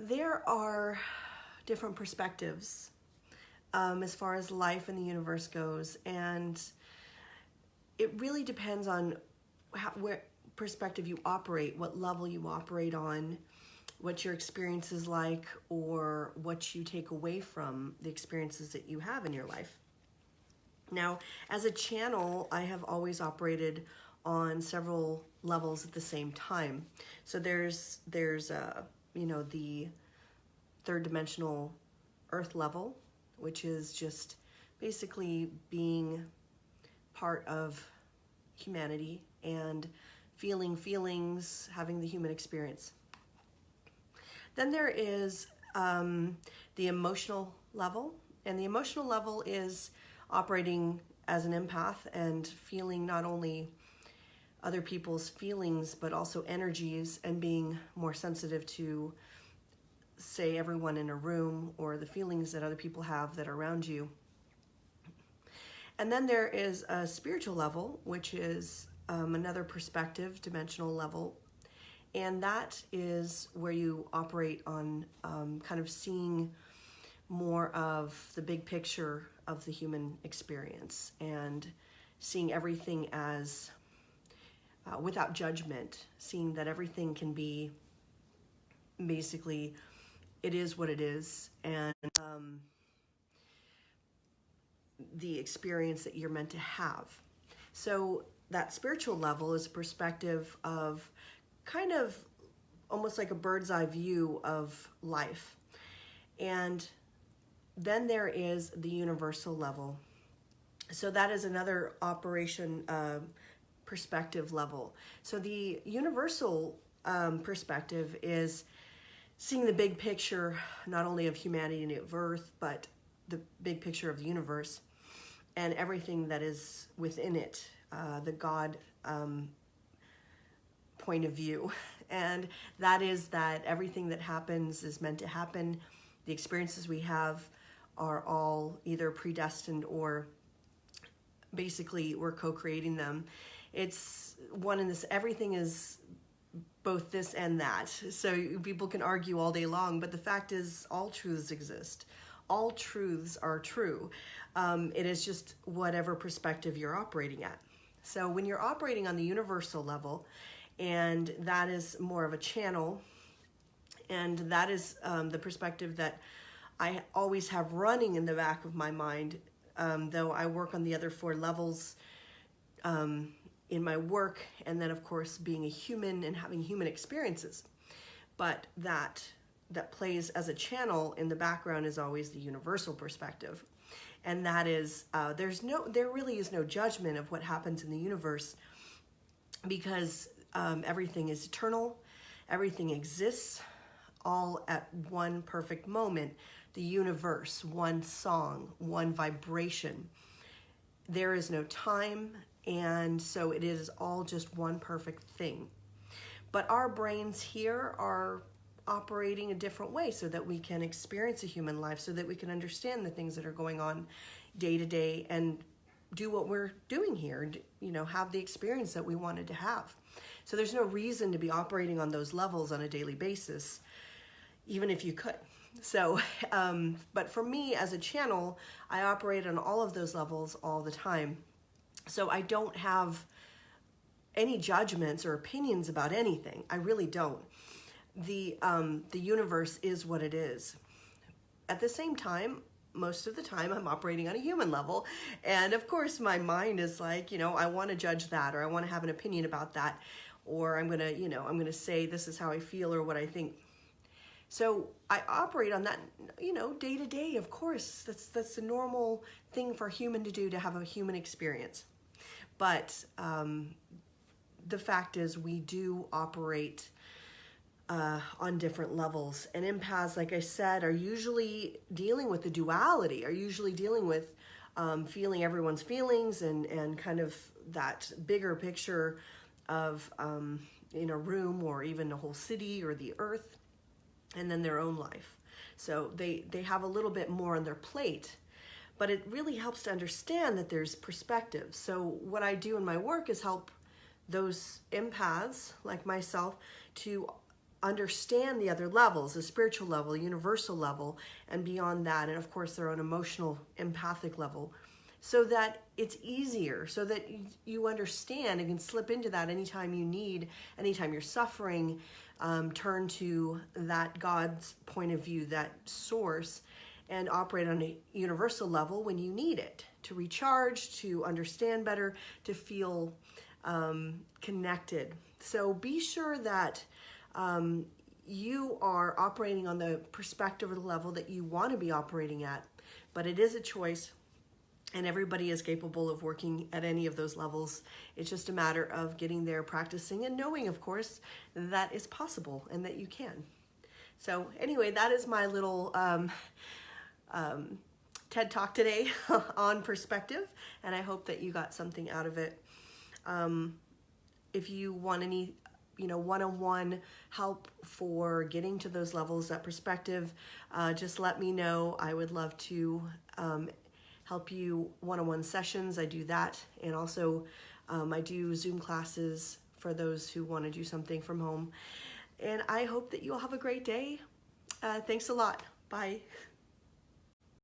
There are different perspectives as far as life in the universe goes, and it really depends on where perspective you operate, what level you operate on, what your experience is like, or what you take away from the experiences that you have in your life. Now, as a channel, I have always operated on several levels at the same time. So there's the third dimensional earth level, which is just basically being part of humanity and feeling feelings, having the human experience. Then there is the emotional level, and the emotional level is operating as an empath and feeling not only other people's feelings but also energies, and being more sensitive to, say, everyone in a room or the feelings that other people have that are around you. And then there is a spiritual level, which is another perspective, dimensional level, and that is where you operate on kind of seeing more of the big picture of the human experience and seeing everything as without judgment, seeing that everything can be basically, it is what it is, and the experience that you're meant to have. So that spiritual level is a perspective of kind of almost like a bird's eye view of life. And then there is the universal level. So that is another operation perspective level. So the universal perspective is seeing the big picture, not only of humanity and of Earth, but the big picture of the universe and everything that is within it, the God point of view. And that is that everything that happens is meant to happen. The experiences we have are all either predestined or basically we're co-creating them. It's one in this, everything is both this and that. So people can argue all day long, but the fact is all truths exist. All truths are true. It is just whatever perspective you're operating at. So when you're operating on the universal level, and that is more of a channel, and that is the perspective that I always have running in the back of my mind, though I work on the other four levels in my work, and then of course being a human and having human experiences. But that plays as a channel in the background is always the universal perspective. And that is, there really is no judgment of what happens in the universe, because everything is eternal, everything exists all at one perfect moment. The universe, one song, one vibration. There is no time, and so it is all just one perfect thing. But our brains here are operating a different way so that we can experience a human life, so that we can understand the things that are going on day to day and do what we're doing here, have the experience that we wanted to have. So there's no reason to be operating on those levels on a daily basis, even if you could. So, but for me as a channel, I operate on all of those levels all the time. So I don't have any judgments or opinions about anything. I really don't. The universe is what it is. At the same time, most of the time I'm operating on a human level. And of course my mind is like, I want to judge that, or I want to have an opinion about that, or I'm going to say this is how I feel or what I think. So I operate on that, day to day. Of course, that's the normal thing for a human to do, to have a human experience. But the fact is we do operate on different levels. And empaths, like I said, are usually dealing with the duality, are usually dealing with feeling everyone's feelings and kind of that bigger picture of in a room or even a whole city or the earth, and then their own life. So they have a little bit more on their plate, but it really helps to understand that there's perspective. So what I do in my work is help those empaths like myself to understand the other levels, the spiritual level, the universal level, and beyond that, and of course their own emotional, empathic level, so that it's easier, so that you understand and can slip into that anytime you need, anytime you're suffering, turn to that God's point of view, that source, and operate on a universal level when you need it, to recharge, to understand better, to feel connected. So be sure that you are operating on the perspective or the level that you want to be operating at, but it is a choice. And everybody is capable of working at any of those levels. It's just a matter of getting there, practicing, and knowing, of course, that is possible and that you can. So anyway, that is my little TED Talk today on perspective, and I hope that you got something out of it. If you want any one-on-one help for getting to those levels, that perspective, just let me know. I would love to help you one-on-one sessions. I do that, and also I do Zoom classes for those who want to do something from home. And I hope that you'll have a great day. Thanks a lot. Bye.